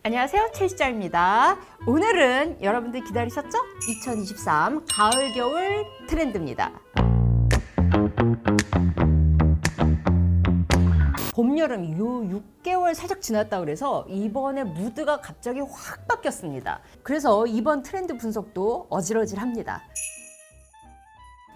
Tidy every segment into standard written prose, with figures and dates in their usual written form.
안녕하세요, 최 실장입니다. 오늘은 여러분들 기다리셨죠? 2023 가을 겨울 트렌드입니다. 봄, 여름 요 6개월 살짝 지났다 그래서 이번에 무드가 갑자기 확 바뀌었습니다. 그래서 이번 트렌드 분석도 어질어질합니다.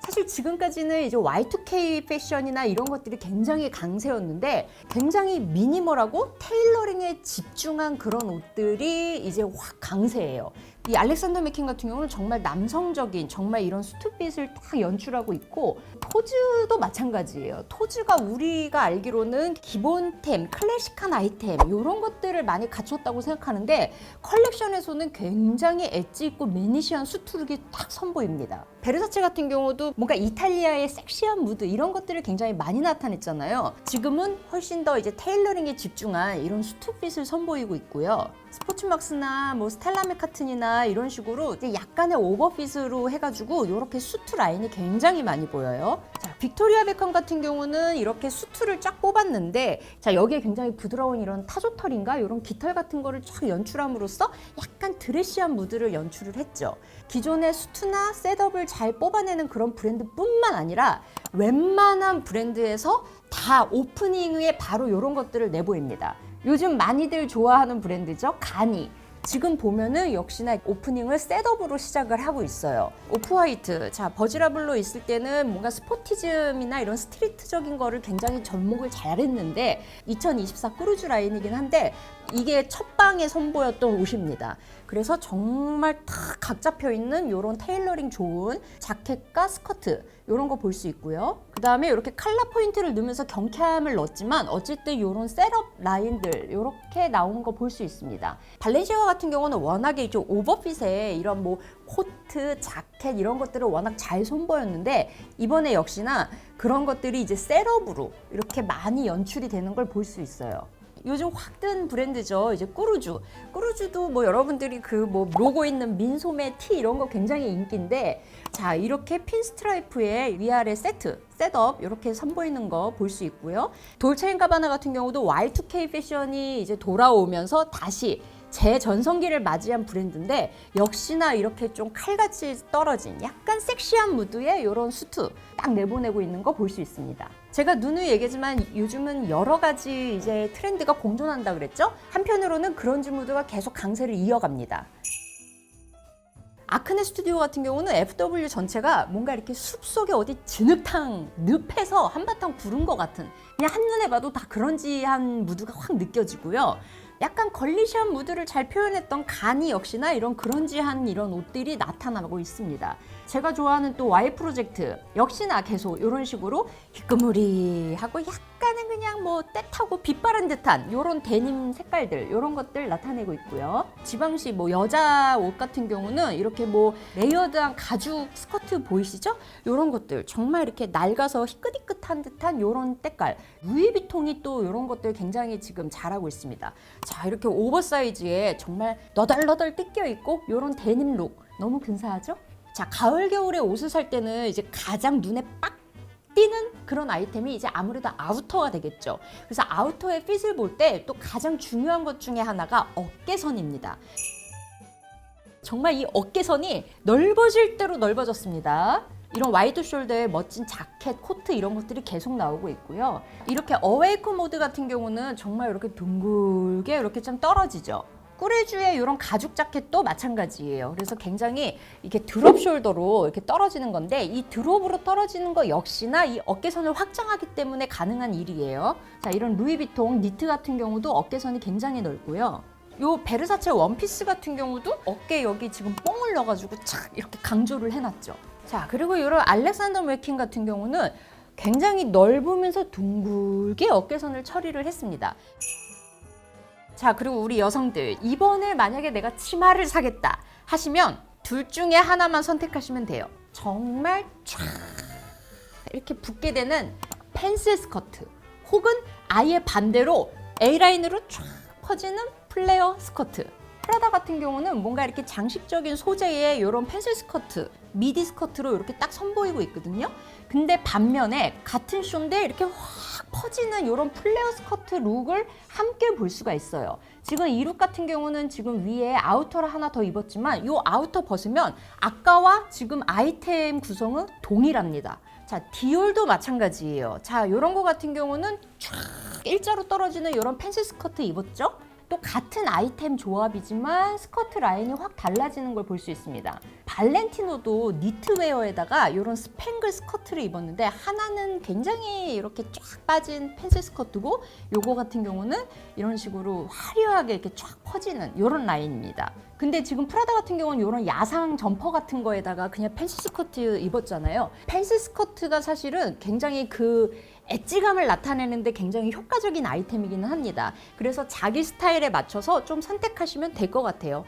사실 지금까지는 이제 Y2K 패션이나 이런 것들이 굉장히 강세였는데 굉장히 미니멀하고 테일러링에 집중한 그런 옷들이 이제 확 강세예요. 이 알렉산더 맥퀸 같은 경우는 정말 남성적인 정말 이런 수트핏을 딱 연출하고 있고 토즈도 마찬가지예요. 토즈가 우리가 알기로는 기본템, 클래식한 아이템 이런 것들을 많이 갖췄다고 생각하는데 컬렉션에서는 굉장히 엣지 있고 매니시한 수트룩이 딱 선보입니다. 베르사체 같은 경우도 뭔가 이탈리아의 섹시한 무드 이런 것들을 굉장히 많이 나타냈잖아요. 지금은 훨씬 더 이제 테일러링에 집중한 이런 수트핏을 선보이고 있고요. 스포츠막스나 뭐 스텔라 맥카튼이나 이런 식으로 이제 약간의 오버핏으로 해가지고 이렇게 수트 라인이 굉장히 많이 보여요. 자, 빅토리아 베컴 같은 경우는 이렇게 수트를 쫙 뽑았는데 자, 여기에 굉장히 부드러운 이런 타조털인가 이런 깃털 같은 거를 쫙 연출함으로써 약간 드레시한 무드를 연출을 했죠. 기존의 수트나 셋업을 잘 뽑아내는 그런 브랜드뿐만 아니라 웬만한 브랜드에서 다 오프닝 후에 바로 이런 것들을 내보입니다. 요즘 많이들 좋아하는 브랜드죠. 가니. 지금 보면은 역시나 오프닝을 셋업으로 시작을 하고 있어요. 오프화이트. 자, 버즈라블로 있을 때는 뭔가 스포티즘이나 이런 스트리트적인 거를 굉장히 접목을 잘했는데 2024 크루즈 라인이긴 한데 이게 첫 방에 선보였던 옷입니다. 그래서 정말 탁 각 잡혀 있는 이런 테일러링 좋은 자켓과 스커트 이런 거 볼 수 있고요. 그 다음에 이렇게 컬러 포인트를 넣으면서 경쾌함을 넣었지만 어쨌든 이런 셋업 라인들 이렇게 나오는 거 볼 수 있습니다. 발렌시아가 같은 경우는 워낙에 좀 오버핏에 이런 뭐 코트, 자켓 이런 것들을 워낙 잘 선보였는데 이번에 역시나 그런 것들이 이제 셋업으로 이렇게 많이 연출이 되는 걸 볼 수 있어요. 요즘 확 뜬 브랜드죠. 이제 꾸루주. 꾸루주도 뭐 여러분들이 그 뭐 로고 있는 민소매 티 이런 거 굉장히 인기인데 자, 이렇게 핀 스트라이프의 위아래 세트, 셋업 이렇게 선보이는 거 볼 수 있고요. 돌체인가바나 같은 경우도 Y2K 패션이 이제 돌아오면서 다시 재전성기를 맞이한 브랜드인데 역시나 이렇게 좀 칼같이 떨어진 약간 섹시한 무드의 이런 수트 딱 내보내고 있는 거 볼 수 있습니다. 제가 누누이 얘기하지만 요즘은 여러 가지 이제 트렌드가 공존한다 그랬죠? 한편으로는 그런지 무드가 계속 강세를 이어갑니다. 아크네 스튜디오 같은 경우는 FW 전체가 뭔가 이렇게 숲속에 어디 진흙탕 늪에서 한바탕 구른 것 같은 그냥 한눈에 봐도 다 그런지한 무드가 확 느껴지고요. 약간 걸리시한 무드를 잘 표현했던 가니 역시나 이런 그런지한 이런 옷들이 나타나고 있습니다. 제가 좋아하는 또 Y 프로젝트 역시나 계속 이런 식으로 희끄무리하고 약간은 그냥 뭐 때타고 빛바른 듯한 이런 데님 색깔들 이런 것들 나타내고 있고요. 지방시 뭐 여자 옷 같은 경우는 이렇게 뭐 레이어드한 가죽 스커트 보이시죠? 이런 것들 정말 이렇게 낡아서 희끗희끗한 듯한 이런 때깔. 루이비통이 또 이런 것들 굉장히 지금 잘하고 있습니다. 자, 이렇게 오버사이즈에 정말 너덜너덜 뜯겨 있고 이런 데님 룩 너무 근사하죠? 자, 가을 겨울에 옷을 살 때는 이제 가장 눈에 빡 띄는 그런 아이템이 이제 아무래도 아우터가 되겠죠. 그래서 아우터의 핏을 볼 때 또 가장 중요한 것 중에 하나가 어깨선입니다. 정말 이 어깨선이 넓어질 대로 넓어졌습니다. 이런 와이드 숄더의 멋진 자켓, 코트 이런 것들이 계속 나오고 있고요. 이렇게 어웨이크 모드 같은 경우는 정말 이렇게 둥글게 이렇게 좀 떨어지죠. 꾸레주의 이런 가죽 자켓도 마찬가지예요. 그래서 굉장히 이렇게 드롭 숄더로 이렇게 떨어지는 건데 이 드롭으로 떨어지는 거 역시나 이 어깨선을 확장하기 때문에 가능한 일이에요. 자, 이런 루이비통 니트 같은 경우도 어깨선이 굉장히 넓고요. 요 베르사체 원피스 같은 경우도 어깨 여기 지금 뽕을 넣어가지고 착 이렇게 강조를 해놨죠. 자, 그리고 이런 알렉산더 맥퀸 같은 경우는 굉장히 넓으면서 둥글게 어깨선을 처리를 했습니다. 자, 그리고 우리 여성들 이번에 만약에 내가 치마를 사겠다 하시면 둘 중에 하나만 선택하시면 돼요. 정말 쫙 이렇게 붙게 되는 펜슬 스커트 혹은 아예 반대로 A라인으로 쫙 퍼지는 플레어 스커트 프라다 같은 경우는 뭔가 이렇게 장식적인 소재의 이런 펜슬 스커트, 미디 스커트로 이렇게 딱 선보이고 있거든요. 근데 반면에 같은 쇼인데 이렇게 확 퍼지는 이런 플레어 스커트 룩을 함께 볼 수가 있어요. 지금 이 룩 같은 경우는 지금 위에 아우터를 하나 더 입었지만 이 아우터 벗으면 아까와 지금 아이템 구성은 동일합니다. 자, 디올도 마찬가지예요. 자, 이런 거 같은 경우는 쫙 일자로 떨어지는 이런 펜슬 스커트 입었죠? 또 같은 아이템 조합이지만 스커트 라인이 확 달라지는 걸 볼 수 있습니다. 발렌티노도 니트웨어에다가 이런 스팽글 스커트를 입었는데 하나는 굉장히 이렇게 쫙 빠진 펜슬 스커트고 요거 같은 경우는 이런 식으로 화려하게 이렇게 쫙 퍼지는 이런 라인입니다. 근데 지금 프라다 같은 경우는 이런 야상 점퍼 같은 거에다가 그냥 펜슬 스커트 입었잖아요. 펜슬 스커트가 사실은 굉장히 그 엣지감을 나타내는데 굉장히 효과적인 아이템이기는 합니다. 그래서 자기 스타일에 맞춰서 좀 선택하시면 될 것 같아요.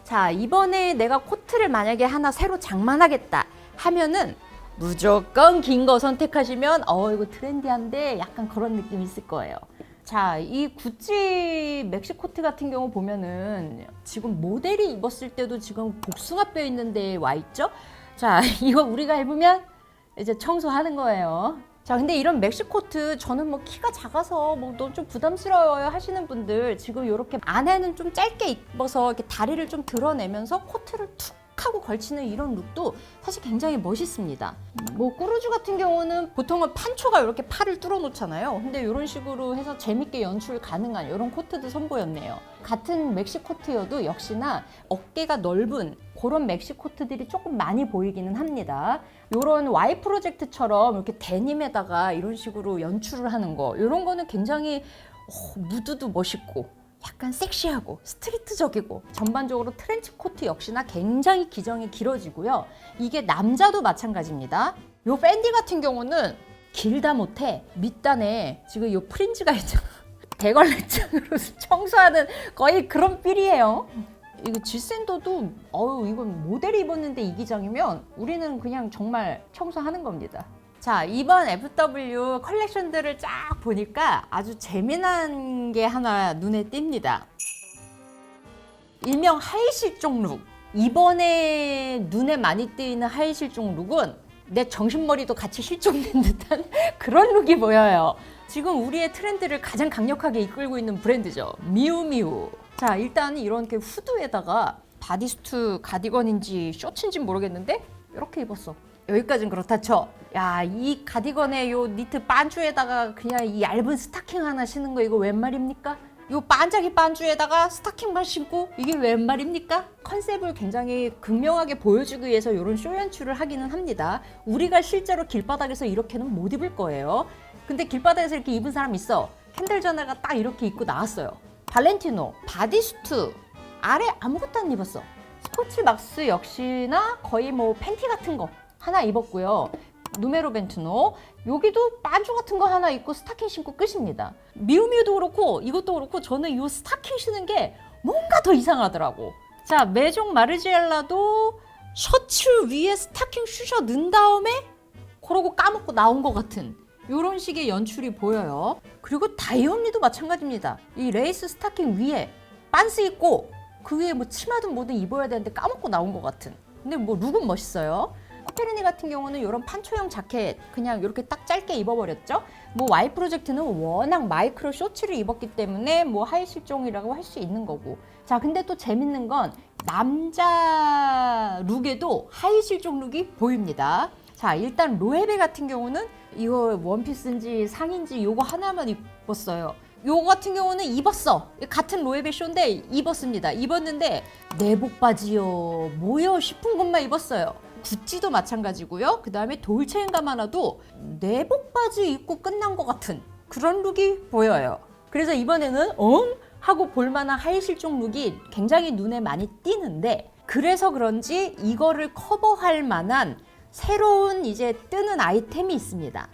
자, 이번에 내가 코트를 만약에 하나 새로 장만하겠다 하면은 무조건 긴 거 선택하시면 이거 트렌디한데 약간 그런 느낌이 있을 거예요. 자, 이 구찌 맥시 코트 같은 경우 보면은 지금 모델이 입었을 때도 지금 복숭아뼈 있는 데에 와 있죠? 자, 이거 우리가 입으면 이제 청소하는 거예요. 자, 근데 이런 맥시 코트 저는 뭐 키가 작아서 뭐 너무 좀 부담스러워요 하시는 분들 지금 이렇게 안에는 좀 짧게 입어서 이렇게 다리를 좀 드러내면서 코트를 툭 하고 걸치는 이런 룩도 사실 굉장히 멋있습니다. 뭐 꾸루즈 같은 경우는 보통은 판초가 이렇게 팔을 뚫어 놓잖아요. 근데 이런 식으로 해서 재밌게 연출 가능한 이런 코트도 선보였네요. 같은 맥시 코트여도 역시나 어깨가 넓은 그런 맥시 코트들이 조금 많이 보이기는 합니다. 이런 Y 프로젝트처럼 이렇게 데님에다가 이런 식으로 연출을 하는 거 이런 거는 굉장히 무드도 멋있고 약간 섹시하고 스트리트적이고 전반적으로 트렌치 코트 역시나 굉장히 기정이 길어지고요. 이게 남자도 마찬가지입니다. 요 밴디 같은 경우는 길다 못해 밑단에 지금 요 프린지가 있잖아. 대걸레장으로 청소하는 거의 그런 필이에요. 이거 질샌더도 이건 모델이 입었는데 이 기장이면 우리는 그냥 정말 청소하는 겁니다. 자, 이번 FW 컬렉션들을 쫙 보니까 아주 재미난 게 하나 눈에 띕니다. 일명 하이 실종 룩. 이번에 눈에 많이 띄는 하이 실종 룩은 내 정신머리도 같이 실종된 듯한 그런 룩이 보여요. 지금 우리의 트렌드를 가장 강력하게 이끌고 있는 브랜드죠. 미우미우. 자, 일단 이렇게 후드에다가 바디수트 가디건인지 쇼츠인지 모르겠는데 이렇게 입었어. 여기까지는 그렇다 쳐. 야, 이 가디건에 요 니트 반주에다가 그냥 이 얇은 스타킹 하나 신는 거 이거 웬 말입니까? 요 반짝이 반주에다가 스타킹만 신고 이게 웬 말입니까? 컨셉을 굉장히 극명하게 보여주기 위해서 이런 쇼 연출을 하기는 합니다. 우리가 실제로 길바닥에서 이렇게는 못 입을 거예요. 근데 길바닥에서 이렇게 입은 사람 있어. 켄들 저너가 딱 이렇게 입고 나왔어요. 발렌티노 바디수트 아래 아무것도 안 입었어. 스포츠막스 역시나 거의 뭐 팬티 같은 거 하나 입었고요. 누메로 벤투노 여기도 반주 같은 거 하나 입고 스타킹 신고 끝입니다. 미우미우도 그렇고 이것도 그렇고 저는 이 스타킹 신는 게 뭔가 더 이상하더라고. 자, 메종 마르지엘라도 셔츠 위에 스타킹 쑤셔 넣은 다음에 그러고 까먹고 나온 것 같은 이런 식의 연출이 보여요. 그리고 다이언니도 마찬가지입니다. 이 레이스 스타킹 위에 반스 입고 그 위에 뭐 치마든 뭐든 입어야 되는데 까먹고 나온 것 같은. 근데 뭐 룩은 멋있어요. 코페르니 같은 경우는 이런 판초형 자켓 그냥 이렇게 딱 짧게 입어버렸죠. 뭐 Y 프로젝트는 워낙 마이크로 쇼츠를 입었기 때문에 뭐 하이 실종이라고 할 수 있는 거고. 자, 근데 또 재밌는 건 남자 룩에도 하이 실종 룩이 보입니다. 자, 일단 로에베 같은 경우는 이거 원피스인지 상인지 요거 하나만 입었어요. 요거 같은 경우는 입었어. 같은 로에베 쇼인데 입었습니다. 입었는데 내복 바지요 뭐요 싶은 것만 입었어요. 구찌도 마찬가지고요. 그 다음에 돌체앤가바나도 내복 바지 입고 끝난 것 같은 그런 룩이 보여요. 그래서 이번에는 하고 볼만한 하이 실종 룩이 굉장히 눈에 많이 띄는데 그래서 그런지 이거를 커버할 만한 새로운 이제 뜨는 아이템이 있습니다.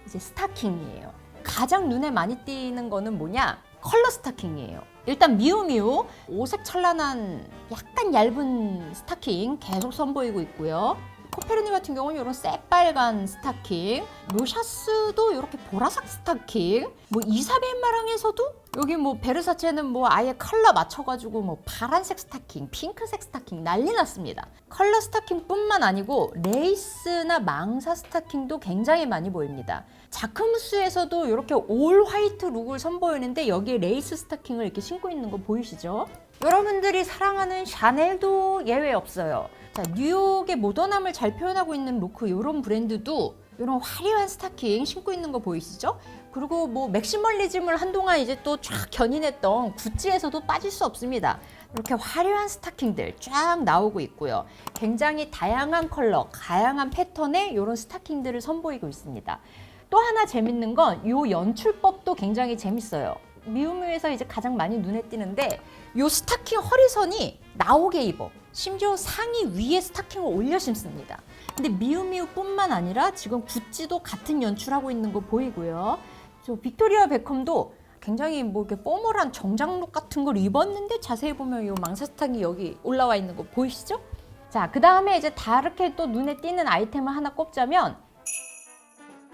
이제 스타킹이에요. 가장 눈에 많이 띄는 거는 뭐냐? 컬러 스타킹이에요. 일단 미우미우 오색 찬란한 약간 얇은 스타킹 계속 선보이고 있고요. 코페르니 같은 경우는 이런 새빨간 스타킹, 묘샤스도 이렇게 보라색 스타킹, 뭐 이사벨 마랑에서도 여기 뭐 베르사체는 뭐 아예 컬러 맞춰가지고 뭐 파란색 스타킹, 핑크색 스타킹 난리 났습니다. 컬러 스타킹뿐만 아니고 레이스나 망사 스타킹도 굉장히 많이 보입니다. 자크무스에서도 이렇게 올 화이트 룩을 선보이는데 여기에 레이스 스타킹을 이렇게 신고 있는 거 보이시죠? 여러분들이 사랑하는 샤넬도 예외 없어요. 자, 뉴욕의 모던함을 잘 표현하고 있는 로크 이런 브랜드도 이런 화려한 스타킹 신고 있는 거 보이시죠? 그리고 뭐 맥시멀리즘을 한동안 이제 또 쫙 견인했던 구찌에서도 빠질 수 없습니다. 이렇게 화려한 스타킹들 쫙 나오고 있고요. 굉장히 다양한 컬러, 다양한 패턴의 이런 스타킹들을 선보이고 있습니다. 또 하나 재밌는 건 이 연출법도 굉장히 재밌어요. 미우미우에서 이제 가장 많이 눈에 띄는데 이 스타킹 허리선이 나오게 입어. 심지어 상의 위에 스타킹을 올려 신습니다. 근데 미우미우뿐만 아니라 지금 구찌도 같은 연출하고 있는 거 보이고요. 저 빅토리아 베컴도 굉장히 뭐 이렇게 포멀한 정장룩 같은 걸 입었는데 자세히 보면 이 망사 스타킹이 여기 올라와 있는 거 보이시죠? 자, 그 다음에 이제 다르게 또 눈에 띄는 아이템을 하나 꼽자면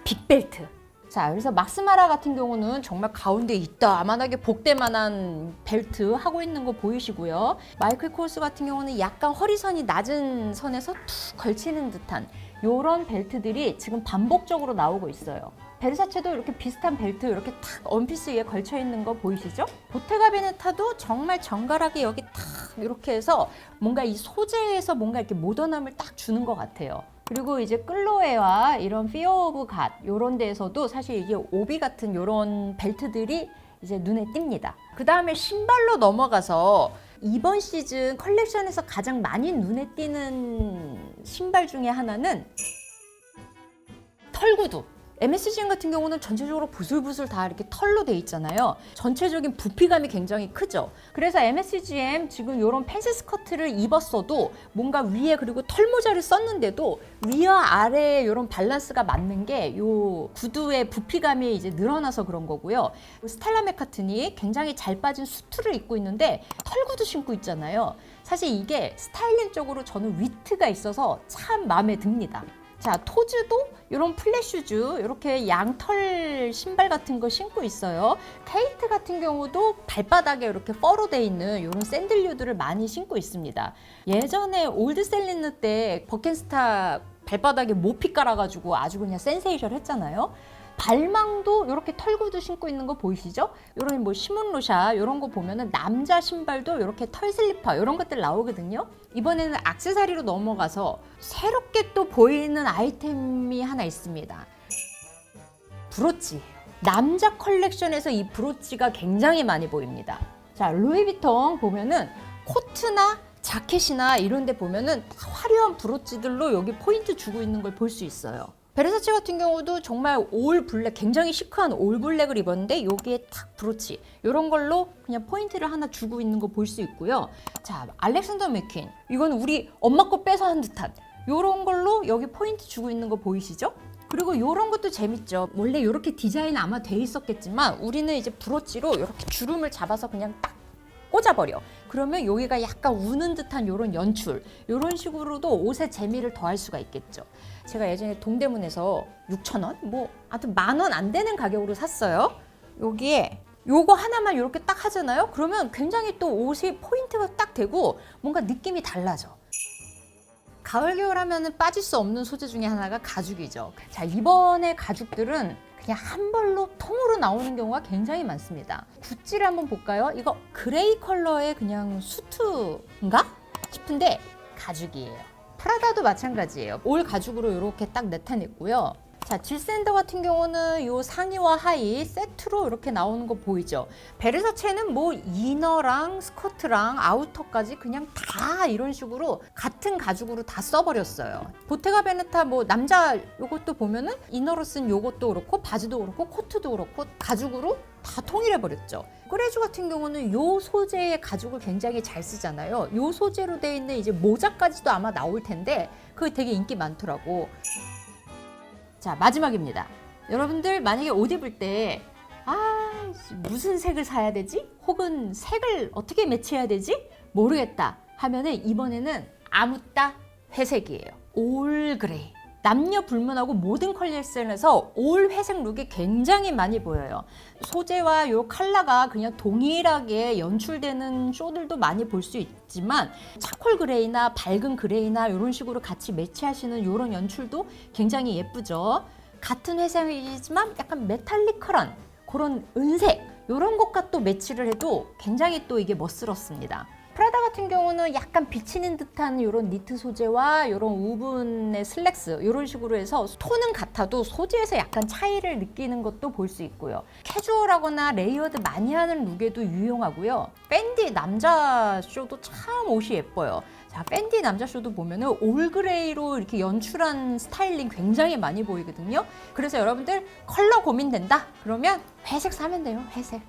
빅벨트. 자, 그래서 막스마라 같은 경우는 정말 가운데 이따만하게 복대만한 벨트 하고 있는 거 보이시고요. 마이클 코스 같은 경우는 약간 허리선이 낮은 선에서 툭 걸치는 듯한 이런 벨트들이 지금 반복적으로 나오고 있어요. 베르사체도 이렇게 비슷한 벨트 이렇게 탁 원피스 위에 걸쳐 있는 거 보이시죠? 보테가 베네타도 정말 정갈하게 여기 탁 이렇게 해서 뭔가 이 소재에서 뭔가 이렇게 모던함을 딱 주는 것 같아요. 그리고 이제 클로에와 이런 피어 오브 갓 이런 데에서도 사실 이게 오비 같은 이런 벨트들이 이제 눈에 띕니다. 그 다음에 신발로 넘어가서 이번 시즌 컬렉션에서 가장 많이 눈에 띄는 신발 중에 하나는 털구두. MSGM 같은 경우는 전체적으로 부슬부슬 다 이렇게 털로 돼 있잖아요. 전체적인 부피감이 굉장히 크죠. 그래서 MSGM 지금 이런 팬시 스커트를 입었어도 뭔가 위에 그리고 털모자를 썼는데도 위와 아래의 이런 밸런스가 맞는 게 이 구두의 부피감이 이제 늘어나서 그런 거고요. 스텔라 맥카트니 굉장히 잘 빠진 수트를 입고 있는데 털구두 신고 있잖아요. 사실 이게 스타일링적으로 저는 위트가 있어서 참 마음에 듭니다. 자, 토즈도 이런 플랫슈즈, 이렇게 양털 신발 같은 거 신고 있어요. 케이트 같은 경우도 발바닥에 이렇게 퍼로 돼 있는 이런 샌들류들을 많이 신고 있습니다. 예전에 올드 셀린느 때 버켄스타 발바닥에 모피 깔아가지고 아주 그냥 센세이션 했잖아요. 발망도 이렇게 털구두 신고 있는 거 보이시죠? 이런 뭐 시몬로샤 이런 거 보면은 남자 신발도 이렇게 털 슬리퍼 이런 것들 나오거든요. 이번에는 액세서리로 넘어가서 새롭게 또 보이는 아이템이 하나 있습니다. 브로치. 남자 컬렉션에서 이 브로치가 굉장히 많이 보입니다. 자, 루이비통 보면은 코트나 자켓이나 이런 데 보면은 화려한 브로치들로 여기 포인트 주고 있는 걸 볼 수 있어요. 베르사체 같은 경우도 정말 올 블랙, 굉장히 시크한 올 블랙을 입었는데 여기에 탁 브로치 이런 걸로 그냥 포인트를 하나 주고 있는 거 볼 수 있고요. 자, 알렉산더 맥퀸 이건 우리 엄마 거 빼서 한 듯한 이런 걸로 여기 포인트 주고 있는 거 보이시죠? 그리고 이런 것도 재밌죠. 원래 이렇게 디자인 아마 돼 있었겠지만 우리는 이제 브로치로 이렇게 주름을 잡아서 그냥 딱 꽂아버려. 그러면 여기가 약간 우는 듯한 이런 연출, 이런 식으로도 옷의 재미를 더할 수가 있겠죠. 제가 예전에 동대문에서 6,000원? 뭐 하여튼 10,000원 안 되는 가격으로 샀어요. 여기에 요거 하나만 이렇게 딱 하잖아요. 그러면 굉장히 또 옷이 포인트가 딱 되고 뭔가 느낌이 달라져. 가을 겨울 하면은 빠질 수 없는 소재 중에 하나가 가죽이죠. 자, 이번에 가죽들은 그냥 한 벌로 통으로 나오는 경우가 굉장히 많습니다. 구찌를 한번 볼까요? 이거 그레이 컬러의 그냥 수트인가 싶은데 가죽이에요. 프라다도 마찬가지예요. 올 가죽으로 이렇게 딱 나타냈고요. 자, 질샌더 같은 경우는 이 상의와 하의 세트로 이렇게 나오는 거 보이죠? 베르사체는 뭐 이너랑 스커트랑 아우터까지 그냥 다 이런 식으로 같은 가죽으로 다 써버렸어요. 보테가 베네타 뭐 남자 요것도 보면은 이너로 쓴 요것도 그렇고 바지도 그렇고 코트도 그렇고 가죽으로 다 통일해버렸죠. 끄레주 같은 경우는 요 소재의 가죽을 굉장히 잘 쓰잖아요. 요 소재로 돼 있는 이제 모자까지도 아마 나올 텐데 그게 되게 인기 많더라고. 자, 마지막입니다. 여러분들 만약에 옷 입을 때 무슨 색을 사야 되지? 혹은 색을 어떻게 매치해야 되지? 모르겠다 하면은 이번에는 아무따 회색이에요. 올 그레이. 남녀 불문하고 모든 컬렉션에서 올 회색 룩이 굉장히 많이 보여요. 소재와 요 컬러가 그냥 동일하게 연출되는 쇼들도 많이 볼 수 있지만 차콜 그레이나 밝은 그레이나 이런 식으로 같이 매치하시는 이런 연출도 굉장히 예쁘죠. 같은 회색이지만 약간 메탈리컬한 그런 은색 이런 것과 또 매치를 해도 굉장히 또 이게 멋스럽습니다. 프라다 같은 경우는 약간 비치는 듯한 이런 니트 소재와 이런 우분의 슬랙스 이런 식으로 해서 톤은 같아도 소재에서 약간 차이를 느끼는 것도 볼 수 있고요. 캐주얼하거나 레이어드 많이 하는 룩에도 유용하고요. 밴디 남자 쇼도 참 옷이 예뻐요. 자, 밴디 남자 쇼도 보면은 올 그레이로 이렇게 연출한 스타일링 굉장히 많이 보이거든요. 그래서 여러분들 컬러 고민된다? 그러면 회색 사면 돼요, 회색.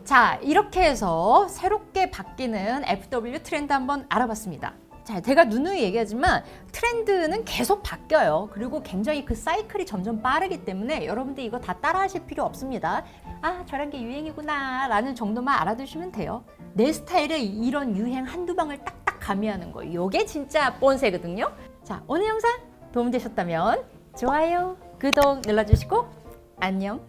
자, 이렇게 해서 새롭게 바뀌는 FW 트렌드 한번 알아봤습니다. 자, 제가 누누이 얘기하지만 트렌드는 계속 바뀌어요. 그리고 굉장히 그 사이클이 점점 빠르기 때문에 여러분들 이거 다 따라 하실 필요 없습니다. 아, 저런 게 유행이구나 라는 정도만 알아두시면 돼요. 내 스타일에 이런 유행 한두 방을 딱딱 가미하는 거, 이게 진짜 본세거든요. 자, 오늘 영상 도움되셨다면 좋아요, 구독 눌러주시고 안녕.